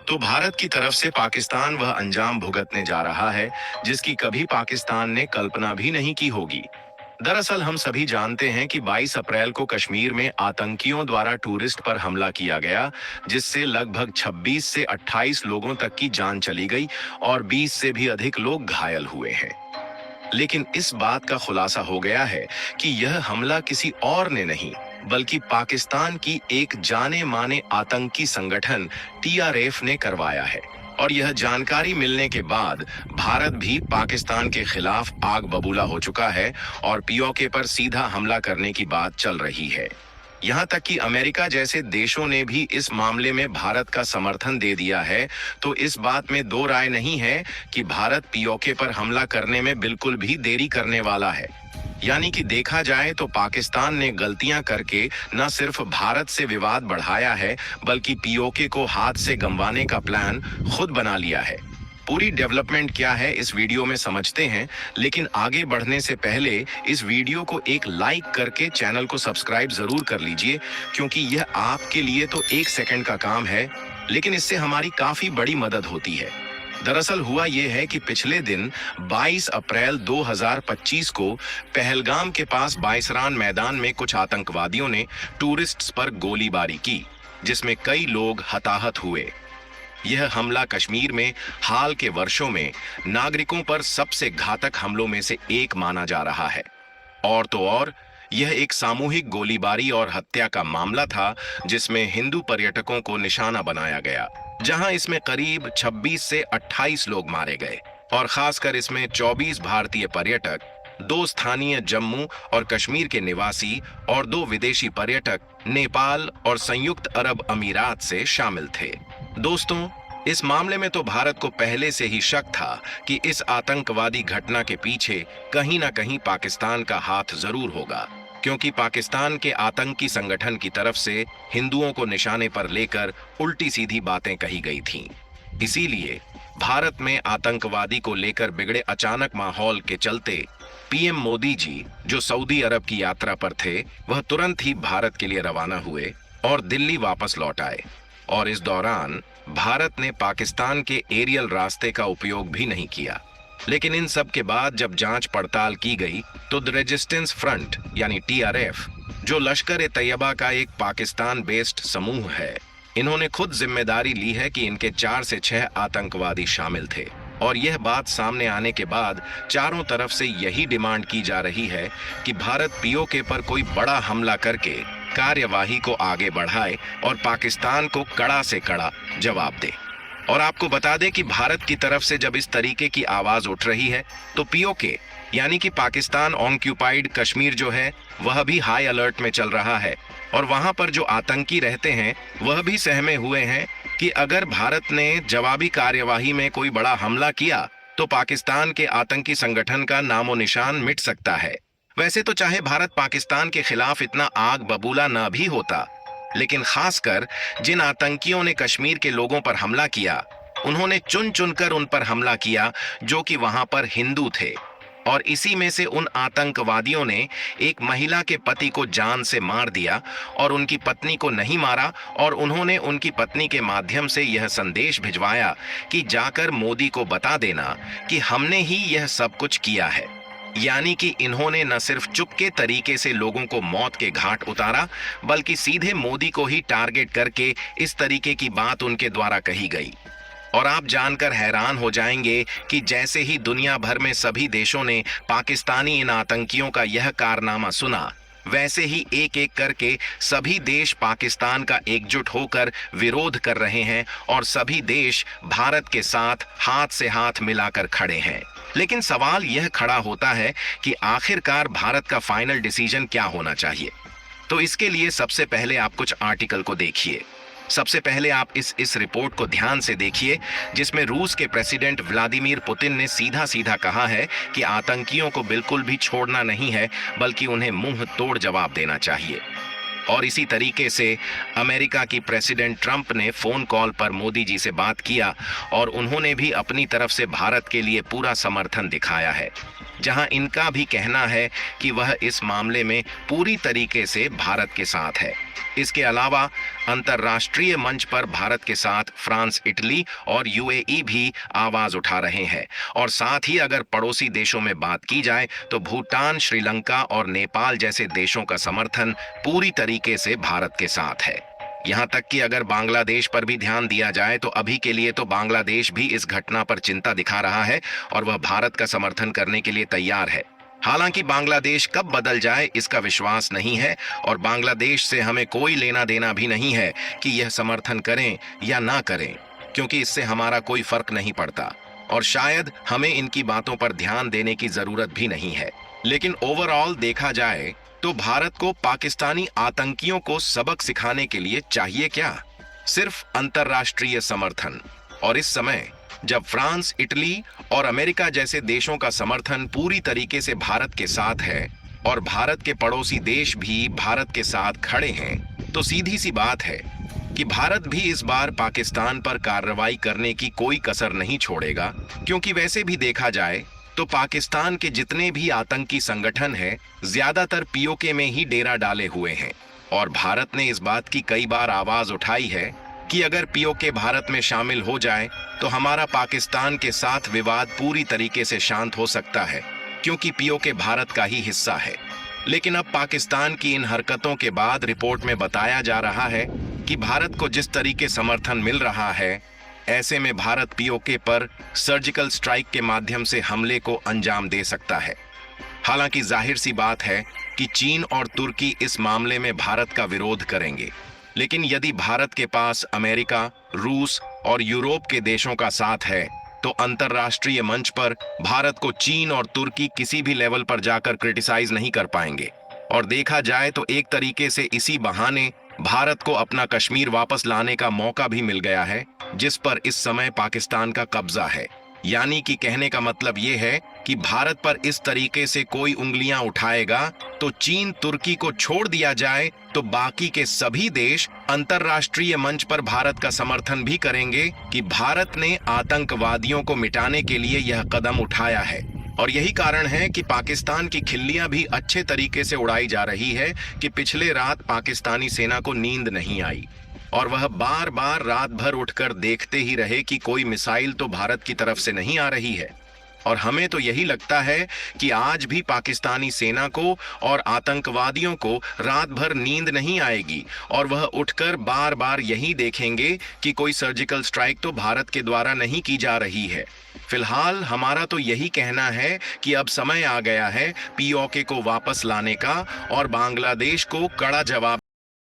तो भारत की तरफ से पाकिस्तान वह अंजाम भुगतने जा रहा है जिसकी कभी पाकिस्तान ने कल्पना भी नहीं की होगी। दरअसल हम सभी जानते हैं कि 22 अप्रैल को कश्मीर में आतंकियों द्वारा टूरिस्ट पर हमला किया गया, जिससे लगभग 26 से 28 लोगों तक की जान चली गई और 20 से भी अधिक लोग घायल हुए हैं। लेकिन इस बात का खुलासा हो गया है कि यह हमला किसी और ने नहीं, बल्कि पाकिस्तान की एक जाने माने आतंकी संगठन टीआरएफ ने करवाया है। और यह जानकारी मिलने के बाद भारत भी पाकिस्तान के खिलाफ आग बबूला हो चुका है और पीओके पर सीधा हमला करने की बात चल रही है। यहाँ तक कि अमेरिका जैसे देशों ने भी इस मामले में भारत का समर्थन दे दिया है। तो इस बात में दो राय नहीं है कि भारत पीओके पर हमला करने में बिल्कुल भी देरी करने वाला है। यानी कि देखा जाए तो पाकिस्तान ने गलतियां करके न सिर्फ भारत से विवाद बढ़ाया है, बल्कि पीओके को हाथ से गंवाने का प्लान खुद बना लिया है। पूरी डेवलपमेंट क्या है इस वीडियो में समझते हैं, लेकिन आगे बढ़ने से पहले इस वीडियो को एक लाइक करके चैनल को सब्सक्राइब जरूर कर लीजिए, क्योंकि यह आपके लिए तो 1 सेकंड का काम है, लेकिन इससे हमारी काफी बड़ी मदद होती है। दरअसल हुआ यह है कि पिछले दिन 22 अप्रैल 2025 को पहलगाम के पास बाइसरान मैदान में कुछ आतंकवादियों ने टूरिस्ट्स पर गोलीबारी की, जिसमें कई लोग हताहत हुए। यह हमला कश्मीर में हाल के वर्षों में नागरिकों पर सबसे घातक हमलों में से एक माना जा रहा है। और तो और यह एक सामूहिक गोलीबारी और हत्या का मामला था, जिसमें हिंदू पर्यटकों को निशाना बनाया गया, जहां इसमें करीब 26 से 28 लोग मारे गए और खासकर इसमें 24 भारतीय पर्यटक, 2 स्थानीय जम्मू और कश्मीर के निवासी और 2 विदेशी पर्यटक नेपाल और संयुक्त अरब अमीरात से शामिल थे। दोस्तों, इस मामले में तो भारत को पहले से ही शक था कि इस आतंकवादी घटना के पीछे कहीं ना कहीं पाकिस्तान का हाथ जरूर होगा, क्योंकि पाकिस्तान के आतंकी संगठन की तरफ से हिंदुओं को निशाने पर लेकर उल्टी सीधी बातें कही गई थीं। इसीलिए भारत में आतंकवादी को लेकर बिगड़े अचानक माहौल के चलते पीएम मोदी जी, जो सऊदी अरब की यात्रा पर थे, वह तुरंत ही भारत के लिए रवाना हुए और दिल्ली वापस लौट आए। और इस दौरान भारत ने पाकिस्तान के एरियल रास्ते का उपयोग भी नहीं किया। लेकिन इन सब के बाद जब जांच पड़ताल की गई तो द रेजिस्टेंस फ्रंट यानी टीआरएफ, जो लश्कर-ए-तैयबा का एक पाकिस्तान बेस्ड समूह है, इन्होंने खुद जिम्मेदारी ली है कि इनके 4 से 6 आतंकवादी शामिल थे। और यह बात सामने आने के बाद चारों तरफ से यही डिमांड की जा रही है कि भारत पीओके पर कोई बड़ा हमला करके कार्यवाही को आगे बढ़ाए और पाकिस्तान को कड़ा से कड़ा जवाब दे। और आपको बता दें कि भारत की तरफ से जब इस तरीके की आवाज उठ रही है तो पीओके यानी कि पाकिस्तान ऑक्यूपाइड कश्मीर जो है, वह भी हाई अलर्ट में चल रहा है। और वहां पर जो आतंकी रहते हैं वह भी सहमे हुए हैं कि अगर भारत ने जवाबी कार्यवाही में कोई बड़ा हमला किया तो पाकिस्तान के आतंकी संगठन का नामो निशान मिट सकता है। वैसे तो चाहे भारत पाकिस्तान के खिलाफ इतना आग बबूला ना भी होता, लेकिन खासकर जिन आतंकियों ने कश्मीर के लोगों पर हमला किया, उन्होंने चुन चुनकर उन पर हमला किया जो कि वहां पर हिंदू थे। और इसी में से उन आतंकवादियों ने एक महिला के पति को जान से मार दिया और उनकी पत्नी को नहीं मारा। और उन्होंने उनकी पत्नी के माध्यम से यह संदेश भिजवाया कि जाकर मोदी को बता देना कि हमने ही यह सब कुछ किया है। यानी कि इन्होंने न सिर्फ चुपके तरीके से लोगों को मौत के घाट उतारा, बल्कि सीधे मोदी को ही टारगेट करके इस तरीके की बात उनके द्वारा कही गई। और आप जानकर हैरान हो जाएंगे कि जैसे ही दुनिया भर में सभी देशों ने पाकिस्तानी इन आतंकियों का यह कारनामा सुना, वैसे ही एक एक करके सभी देश पाकिस्तान का एकजुट होकर विरोध कर रहे हैं और सभी देश भारत के साथ हाथ से हाथ मिलाकर खड़े हैं। लेकिन सवाल यह खड़ा होता है कि आखिरकार भारत का फाइनल डिसीजन क्या होना चाहिए। तो इसके लिए सबसे पहले आप कुछ आर्टिकल को देखिए। सबसे पहले आप इस रिपोर्ट को ध्यान से देखिए, जिसमें रूस के प्रेसिडेंट व्लादिमीर पुतिन ने सीधा सीधा कहा है कि आतंकियों को बिल्कुल भी छोड़ना नहीं है, बल्कि उन्हें मुंह तोड़ जवाब देना चाहिए। और इसी तरीके से अमेरिका की प्रेसिडेंट ट्रंप ने फोन कॉल पर मोदी जी से बात किया और उन्होंने भी अपनी तरफ से भारत के लिए पूरा समर्थन दिखाया है। जहां इनका भी कहना है कि वह इस मामले में पूरी तरीके से भारत के साथ है। इसके अलावा अंतर्राष्ट्रीय मंच पर भारत के साथ फ्रांस, इटली और यूएई भी आवाज उठा रहे हैं। और साथ ही अगर पड़ोसी देशों में बात की जाए तो भूटान, श्रीलंका और नेपाल जैसे देशों का समर्थन पूरी तरीके से भारत के साथ है। यहां तक कि अगर बांग्लादेश पर भी ध्यान दिया जाए तो अभी के लिए तो बांग्लादेश भी इस घटना पर चिंता दिखा रहा है और वह भारत का समर्थन करने के लिए तैयार है। हालांकि बांग्लादेश कब बदल जाए इसका विश्वास नहीं है और बांग्लादेश से हमें कोई लेना देना भी नहीं है कि यह समर्थन करें या ना करें, क्योंकि इससे हमारा कोई फर्क नहीं पड़ता और शायद हमें इनकी बातों पर ध्यान देने की जरूरत भी नहीं है। लेकिन ओवरऑल देखा जाए तो भारत को पाकिस्तानी आतंकियों को सबक सिखाने के लिए चाहिए क्या? सिर्फ अंतर्राष्ट्रीय समर्थन। और इस समय जब फ्रांस, इटली और अमेरिका जैसे देशों का समर्थन पूरी तरीके से भारत के साथ है और भारत के पड़ोसी देश भी भारत के साथ खड़े हैं, तो सीधी सी बात है कि भारत भी इस बार पाकिस्तान पर कार्रवाई करने की कोई कसर नहीं छोड़ेगा, क्योंकि वैसे भी देखा जाए तो पाकिस्तान के जितने भी आतंकी संगठन हैं, ज्यादातर पीओके में ही डेरा डाले हुए हैं। और भारत ने इस बात की कई बार आवाज उठाई है कि अगर पीओके भारत में शामिल हो जाए तो हमारा पाकिस्तान के साथ विवाद पूरी तरीके से शांत हो सकता है, क्योंकि पीओके भारत का ही हिस्सा है। लेकिन अब पाकिस्तान की इन हरकतों के बाद रिपोर्ट में बताया जा रहा है कि भारत को जिस तरीके समर्थन मिल रहा है, ऐसे में भारत पीओके पर सर्जिकल स्ट्राइक के माध्यम से हमले को अंजाम दे सकता है। हालांकि जाहिर सी बात है कि चीन और तुर्की इस मामले में भारत का विरोध करेंगे, लेकिन यदि भारत के पास अमेरिका, रूस और यूरोप के देशों का साथ है तो अंतर्राष्ट्रीय मंच पर भारत को चीन और तुर्की किसी भी लेवल पर जाकर क्रिटिसाइज नहीं कर पाएंगे। और देखा जाए तो एक तरीके से इसी बहाने भारत को अपना कश्मीर वापस लाने का मौका भी मिल गया है, जिस पर इस समय पाकिस्तान का कब्जा है। यानी कि कहने का मतलब यह है कि भारत पर इस तरीके से कोई उंगलियां उठाएगा तो चीन, तुर्की को छोड़ दिया जाए तो बाकी के सभी देश अंतर्राष्ट्रीय मंच पर भारत का समर्थन भी करेंगे कि भारत ने आतंकवादियों को मिटाने के लिए यह कदम उठाया है। और यही कारण है कि पाकिस्तान की खिल्लियां भी अच्छे तरीके से उड़ाई जा रही है कि पिछले रात पाकिस्तानी सेना को नींद नहीं आई और वह बार बार रात भर उठकर देखते ही रहे कि कोई मिसाइल तो भारत की तरफ से नहीं आ रही है। और हमें तो यही लगता है कि आज भी पाकिस्तानी सेना को और आतंकवादियों को रात भर नींद नहीं आएगी और वह उठकर बार बार यही देखेंगे कि कोई सर्जिकल स्ट्राइक तो भारत के द्वारा नहीं की जा रही है। फिलहाल हमारा तो यही कहना है कि अब समय आ गया है पीओके को वापस लाने का और बांग्लादेश को कड़ा जवाब